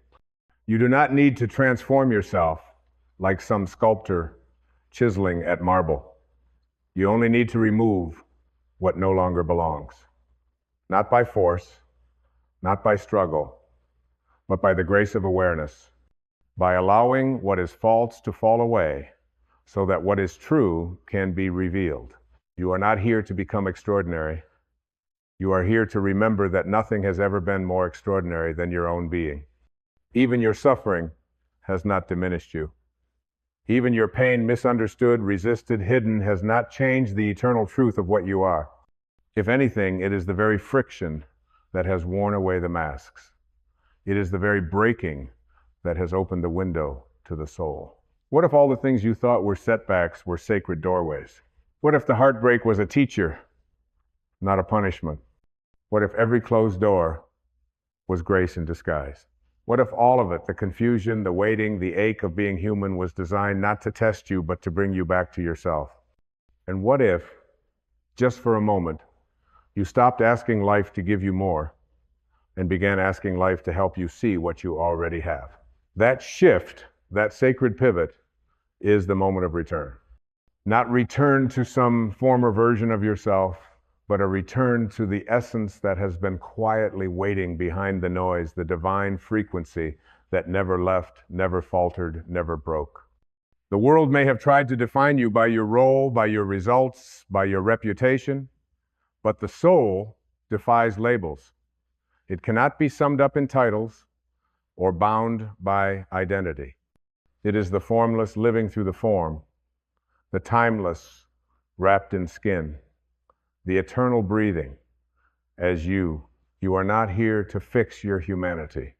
You do not need to transform yourself like some sculptor chiseling at marble. You only need to remove what no longer belongs. Not by force, not by struggle, but by the grace of awareness. By allowing what is false to fall away so that what is true can be revealed. You are not here to become extraordinary. You are here to remember that nothing has ever been more extraordinary than your own being. Even your suffering has not diminished you. Even your pain, misunderstood, resisted, hidden, has not changed the eternal truth of what you are. If anything, it is the very friction that has worn away the masks. It is the very breaking that has opened the window to the soul. What if all the things you thought were setbacks were sacred doorways? What if the heartbreak was a teacher, not a punishment? What if every closed door was grace in disguise? What if all of it, the confusion, the waiting, the ache of being human, was designed not to test you, but to bring you back to yourself? And what if, just for a moment, you stopped asking life to give you more and began asking life to help you see what you already have? That shift, that sacred pivot, is the moment of return. Not return to some former version of yourself, but a return to the essence that has been quietly waiting behind the noise, the divine frequency that never left, never faltered, never broke. The world may have tried to define you by your role, by your results, by your reputation, but the soul defies labels. It cannot be summed up in titles or bound by identity. It is the formless living through the form, the timeless wrapped in skin, the eternal breathing as you. You are not here to fix your humanity.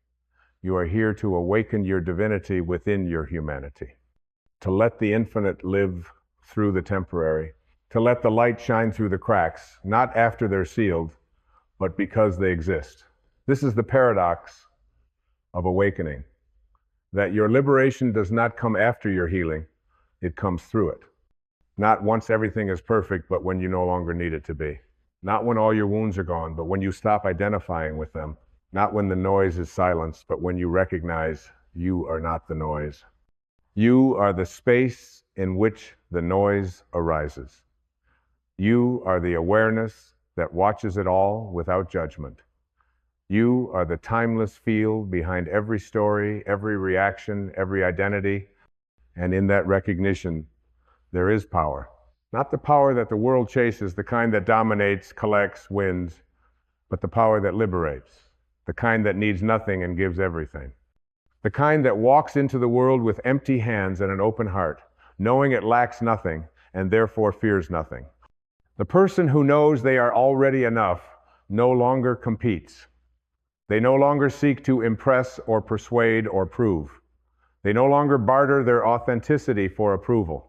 You are here to awaken your divinity within your humanity, to let the infinite live through the temporary, to let the light shine through the cracks, not after they're sealed, but because they exist. This is the paradox of awakening, that your liberation does not come after your healing, it comes through it. Not once everything is perfect, but when you no longer need it to be. Not when all your wounds are gone, but when you stop identifying with them. Not when the noise is silenced, but when you recognize you are not the noise. You are the space in which the noise arises. You are the awareness that watches it all without judgment. You are the timeless field behind every story, every reaction, every identity. And in that recognition, there is power. Not the power that the world chases, the kind that dominates, collects, wins, but the power that liberates, the kind that needs nothing and gives everything. The kind that walks into the world with empty hands and an open heart, knowing it lacks nothing and therefore fears nothing. The person who knows they are already enough no longer competes. They no longer seek to impress or persuade or prove. They no longer barter their authenticity for approval.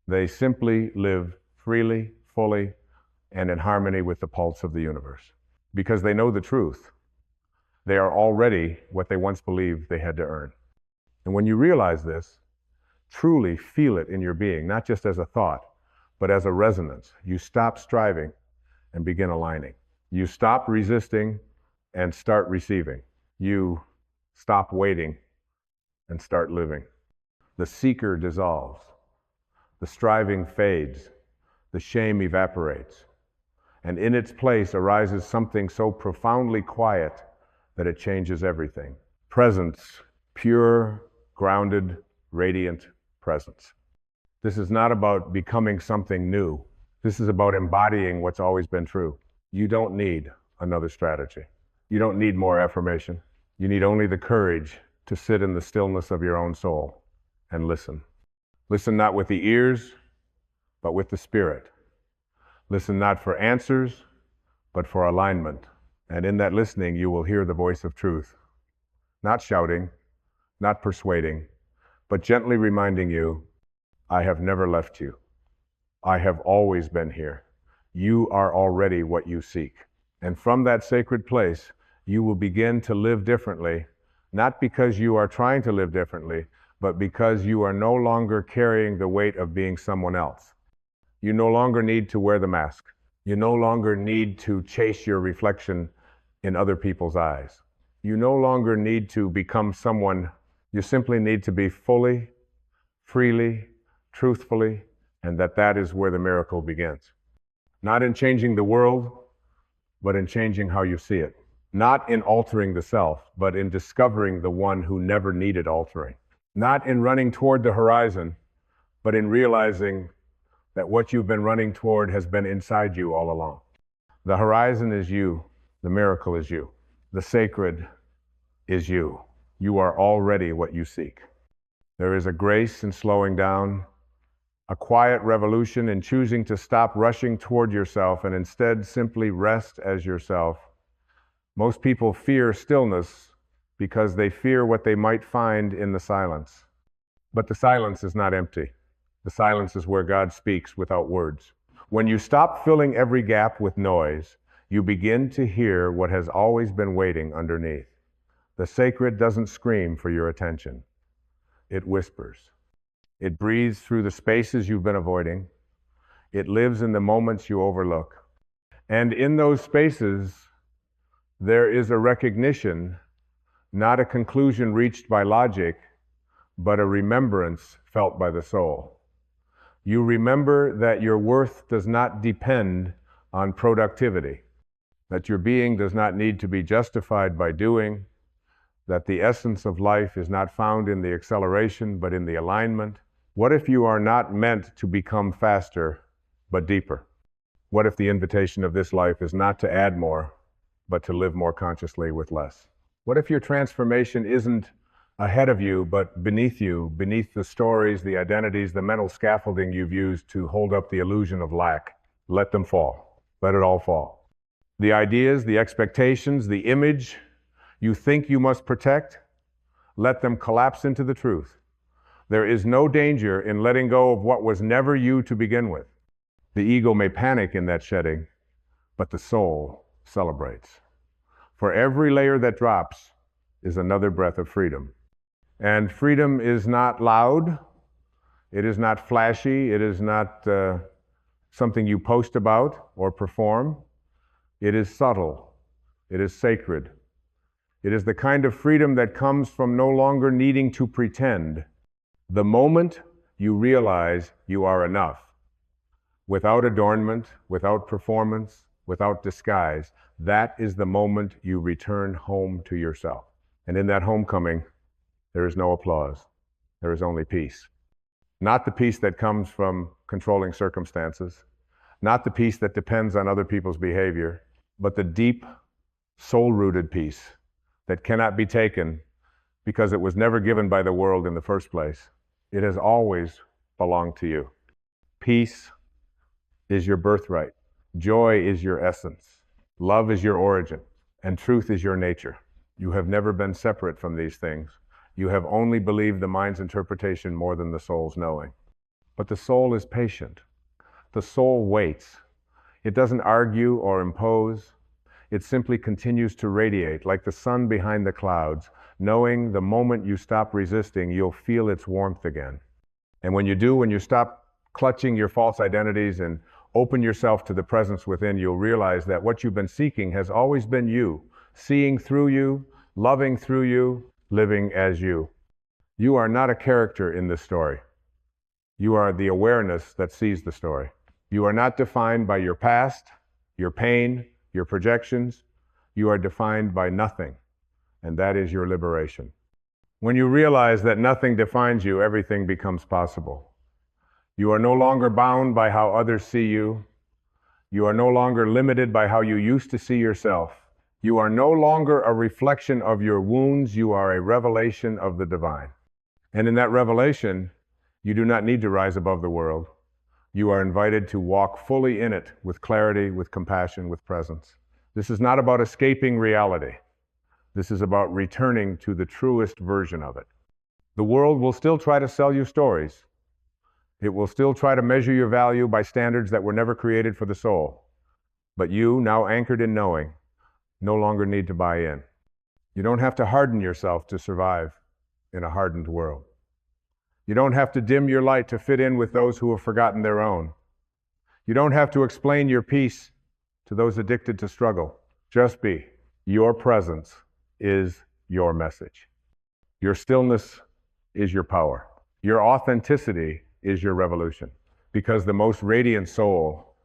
They simply live freely, fully, and in harmony with the pulse of the universe. Because they know the truth. They are already what they once believed they had to earn. And when you realize this, truly feel it in your being, not just as a thought, but as a resonance. You stop striving and begin aligning. You stop resisting and start receiving. You stop waiting and start living. The seeker dissolves. The striving fades. The shame evaporates. And in its place arises something so profoundly quiet that it changes everything. Presence, pure, grounded, radiant presence. This is not about becoming something new. This is about embodying what's always been true. You don't need another strategy. You don't need more affirmation. You need only the courage to sit in the stillness of your own soul and listen. Listen not with the ears, but with the spirit. Listen not for answers, but for alignment. And in that listening, you will hear the voice of truth. Not shouting, not persuading, but gently reminding you, I have never left you. I have always been here. You are already what you seek. And from that sacred place, you will begin to live differently, not because you are trying to live differently, but because you are no longer carrying the weight of being someone else. You no longer need to wear the mask. You no longer need to chase your reflection in other people's eyes. You no longer need to become someone. You simply need to be fully, freely, truthfully, and that is where the miracle begins. Not in changing the world, but in changing how you see it. Not in altering the self, but in discovering the one who never needed altering. Not in running toward the horizon, but in realizing that what you've been running toward has been inside you all along. The horizon is you. The miracle is you. The sacred is you. You are already what you seek. There is a grace in slowing down, a quiet revolution in choosing to stop rushing toward yourself and instead simply rest as yourself. Most people fear stillness because they fear what they might find in the silence. But the silence is not empty. The silence is where God speaks without words. When you stop filling every gap with noise, you begin to hear what has always been waiting underneath. The sacred doesn't scream for your attention. It whispers. It breathes through the spaces you've been avoiding. It lives in the moments you overlook. And in those spaces, there is a recognition, not a conclusion reached by logic, but a remembrance felt by the soul. You remember that your worth does not depend on productivity, that your being does not need to be justified by doing, that the essence of life is not found in the acceleration, but in the alignment. What if you are not meant to become faster, but deeper? What if the invitation of this life is not to add more, but to live more consciously with less? What if your transformation isn't ahead of you, but beneath you, beneath the stories, the identities, the mental scaffolding you've used to hold up the illusion of lack? Let them fall. Let it all fall. The ideas, the expectations, the image you think you must protect, let them collapse into the truth. There is no danger in letting go of what was never you to begin with. The ego may panic in that shedding, but the soul celebrates. For every layer that drops is another breath of freedom. And freedom is not loud. It is not flashy. It is not something you post about or perform. It is subtle. It is sacred. It is the kind of freedom that comes from no longer needing to pretend. The moment you realize you are enough, without adornment, without performance, without disguise, that is the moment you return home to yourself. And in that homecoming, there is no applause. There is only peace. Not the peace that comes from controlling circumstances, not the peace that depends on other people's behavior, but the deep, soul-rooted peace that cannot be taken because it was never given by the world in the first place. It has always belonged to you. Peace is your birthright. Joy is your essence. Love is your origin. And truth is your nature. You have never been separate from these things. You have only believed the mind's interpretation more than the soul's knowing. But the soul is patient. The soul waits. It doesn't argue or impose. It simply continues to radiate like the sun behind the clouds, knowing the moment you stop resisting, you'll feel its warmth again. And when you do, when you stop clutching your false identities and open yourself to the presence within, you'll realize that what you've been seeking has always been you, seeing through you, loving through you, living as you. You are not a character in this story. You are the awareness that sees the story. You are not defined by your past, your pain, your projections. You are defined by nothing, and that is your liberation. When you realize that nothing defines you, everything becomes possible. You are no longer bound by how others see you. You are no longer limited by how you used to see yourself. You are no longer a reflection of your wounds. You are a revelation of the divine. And in that revelation, you do not need to rise above the world. You are invited to walk fully in it with clarity, with compassion, with presence. This is not about escaping reality. This is about returning to the truest version of it. The world will still try to sell you stories. It will still try to measure your value by standards that were never created for the soul. But you, now anchored in knowing, no longer need to buy in. You don't have to harden yourself to survive in a hardened world. You don't have to dim your light to fit in with those who have forgotten their own. You don't have to explain your peace to those addicted to struggle. Just be. Your presence is your message. Your stillness is your power. Your authenticity is your revolution. Because the most radiant soul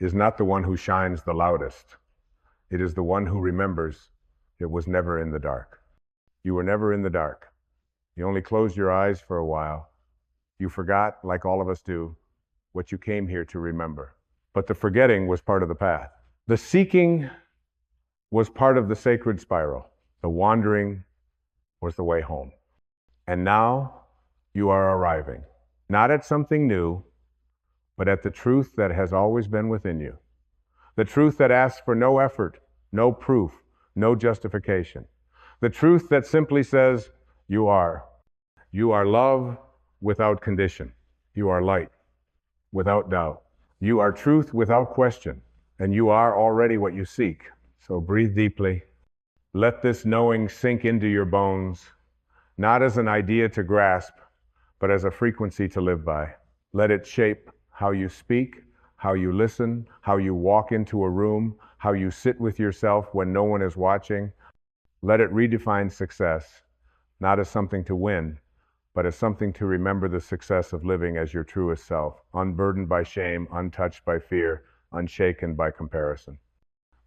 is not the one who shines the loudest. It is the one who remembers it was never in the dark. You were never in the dark. You only closed your eyes for a while. You forgot, like all of us do, what you came here to remember. But the forgetting was part of the path. The seeking was part of the sacred spiral. The wandering was the way home. And now you are arriving, not at something new, but at the truth that has always been within you. The truth that asks for no effort, no proof, no justification. The truth that simply says, you are. You are love without condition. You are light without doubt. You are truth without question. And you are already what you seek. So breathe deeply. Let this knowing sink into your bones, not as an idea to grasp, but as a frequency to live by. Let it shape how you speak, how you listen, how you walk into a room, how you sit with yourself when no one is watching. Let it redefine success, not as something to win, but as something to remember the success of living as your truest self, unburdened by shame, untouched by fear, unshaken by comparison.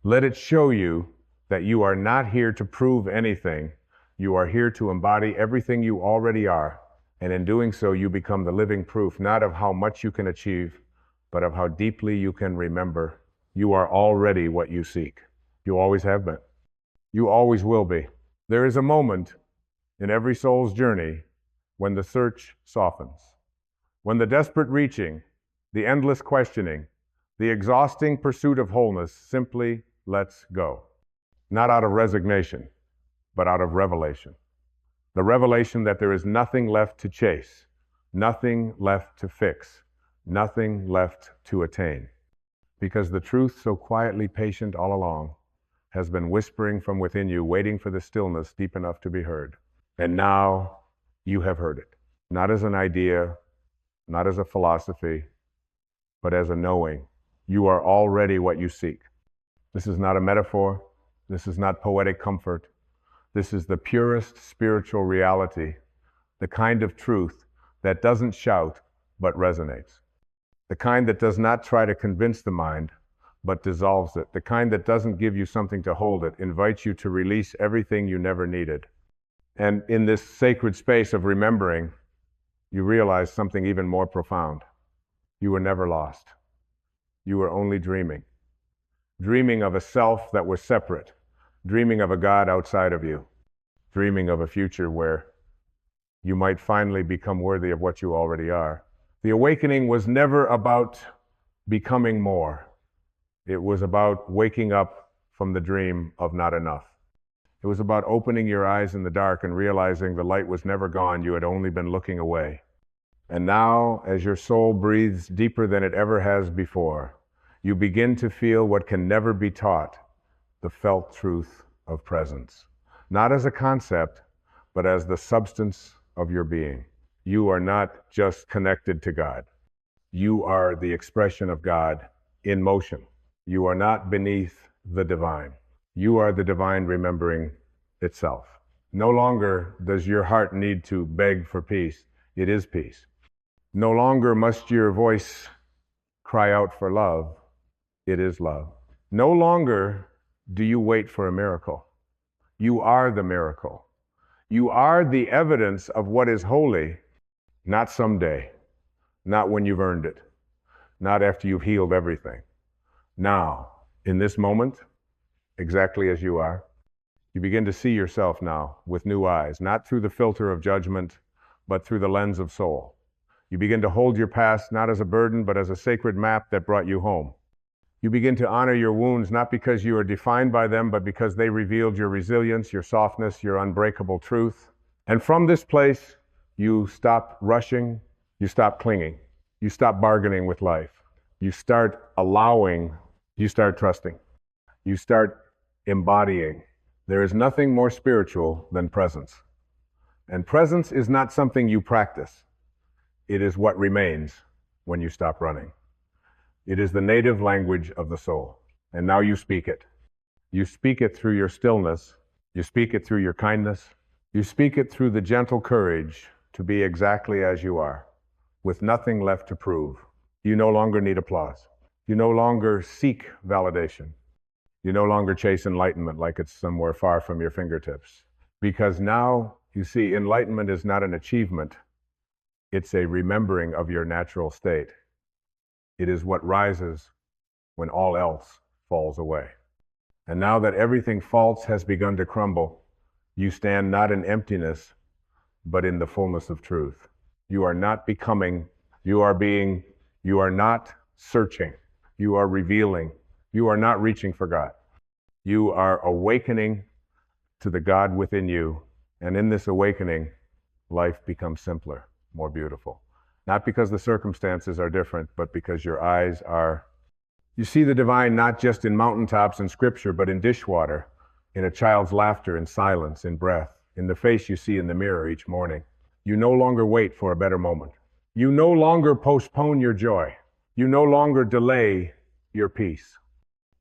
Let it show you that you are not here to prove anything. You are here to embody everything you already are. And in doing so, you become the living proof, not of how much you can achieve, but of how deeply you can remember you are already what you seek. You always have been. You always will be. There is a moment in every soul's journey when the search softens, when the desperate reaching, the endless questioning, the exhausting pursuit of wholeness simply lets go. Not out of resignation, but out of revelation. The revelation that there is nothing left to chase, nothing left to fix, nothing left to attain. Because the truth, so quietly patient all along, has been whispering from within you, waiting for the stillness deep enough to be heard. And now you have heard it. Not as an idea, not as a philosophy, but as a knowing. You are already what you seek. This is not a metaphor. This is not poetic comfort. This is the purest spiritual reality, the kind of truth that doesn't shout but resonates. The kind that does not try to convince the mind, but dissolves it. The kind that doesn't give you something to hold it, invites you to release everything you never needed. And in this sacred space of remembering, you realize something even more profound. You were never lost. You were only dreaming. Dreaming of a self that was separate. Dreaming of a God outside of you. Dreaming of a future where you might finally become worthy of what you already are. The awakening was never about becoming more. It was about waking up from the dream of not enough. It was about opening your eyes in the dark and realizing the light was never gone. You had only been looking away. And now, as your soul breathes deeper than it ever has before, you begin to feel what can never be taught, the felt truth of presence. Not as a concept, but as the substance of your being. You are not just connected to God. You are the expression of God in motion. You are not beneath the divine. You are the divine remembering itself. No longer does your heart need to beg for peace. It is peace. No longer must your voice cry out for love. It is love. No longer do you wait for a miracle. You are the miracle. You are the evidence of what is holy, not someday, not when you've earned it, not after you've healed everything. Now, in this moment, exactly as you are, you begin to see yourself now with new eyes, not through the filter of judgment, but through the lens of soul. You begin to hold your past not as a burden, but as a sacred map that brought you home. You begin to honor your wounds, not because you are defined by them, but because they revealed your resilience, your softness, your unbreakable truth. And from this place, You stop rushing, you stop clinging, you stop bargaining with life. You start allowing, you start trusting, you start embodying. There is nothing more spiritual than presence. And presence is not something you practice. It is what remains when you stop running. It is the native language of the soul. And now you speak it. You speak it through your stillness. You speak it through your kindness. You speak it through the gentle courage to be exactly as you are, with nothing left to prove. You no longer need applause. You no longer seek validation. You no longer chase enlightenment like it's somewhere far from your fingertips. Because now, you see, enlightenment is not an achievement. It's a remembering of your natural state. It is what rises when all else falls away. And now that everything false has begun to crumble, you stand not in emptiness, but in the fullness of truth. You are not becoming, you are being, you are not searching, you are revealing, you are not reaching for God. You are awakening to the God within you, and in this awakening, life becomes simpler, more beautiful. Not because the circumstances are different, but because your eyes are. You see the divine not just in mountaintops and scripture, but in dishwater, in a child's laughter, in silence, in breath, in the face you see in the mirror each morning. You no longer wait for a better moment. You no longer postpone your joy. You no longer delay your peace.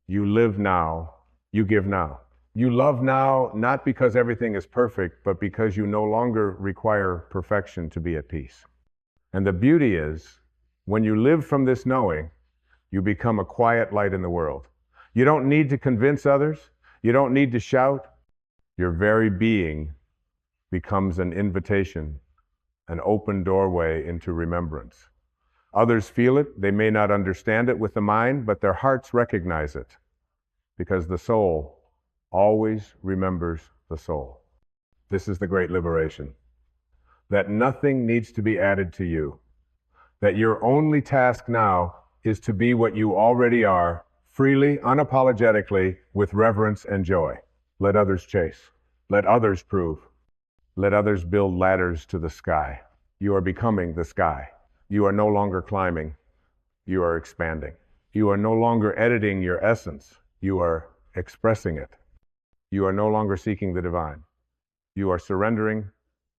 You live now, you give now. You love now, not because everything is perfect, but because you no longer require perfection to be at peace. And the beauty is, when you live from this knowing, you become a quiet light in the world. You don't need to convince others. You don't need to shout. Your very being becomes an invitation, an open doorway into remembrance. Others feel it. They may not understand it with the mind, but their hearts recognize it, because the soul always remembers the soul. This is the great liberation. That nothing needs to be added to you. That your only task now is to be what you already are, freely, unapologetically, with reverence and joy. Let others chase. Let others prove. Let others build ladders to the sky. You are becoming the sky. You are no longer climbing. You are expanding. You are no longer editing your essence. You are expressing it. You are no longer seeking the divine. You are surrendering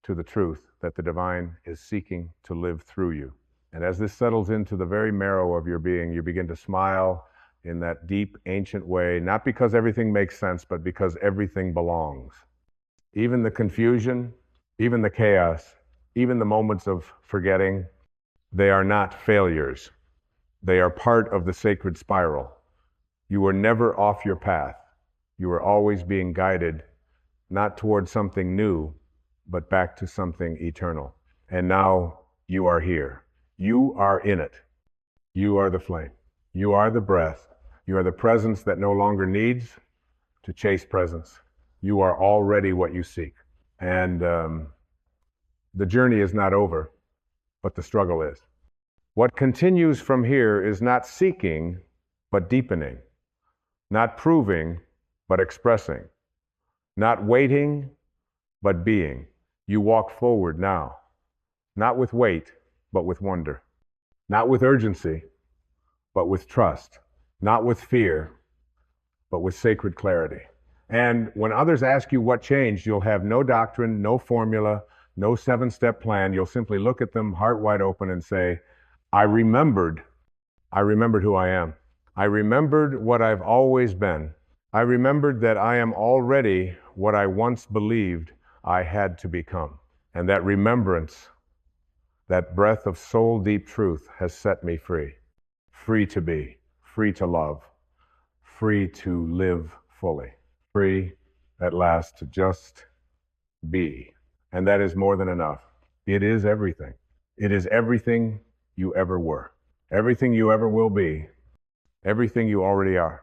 to the truth that the divine is seeking to live through you. And as this settles into the very marrow of your being, you begin to smile in that deep, ancient way, not because everything makes sense, but because everything belongs. Even the confusion, even the chaos, even the moments of forgetting, they are not failures. They are part of the sacred spiral. You are never off your path. You are always being guided, not toward something new, but back to something eternal. And now you are here. You are in it. You are the flame. You are the breath. You are the presence that no longer needs to chase presence. You are already what you seek. And the journey is not over, but the struggle is. What continues from here is not seeking, but deepening. Not proving, but expressing. Not waiting, but being. You walk forward now, not with weight, but with wonder. Not with urgency, but with trust. Not with fear, but with sacred clarity. And when others ask you what changed, you'll have no doctrine, no formula, no 7-step plan. You'll simply look at them heart wide open and say, I remembered who I am. I remembered what I've always been. I remembered that I am already what I once believed I had to become. And that remembrance, that breath of soul deep truth has set me free. Free to be, free to love, free to live fully. Free at last to just be. And that is more than enough. It is everything. It is everything you ever were. Everything you ever will be. Everything you already are.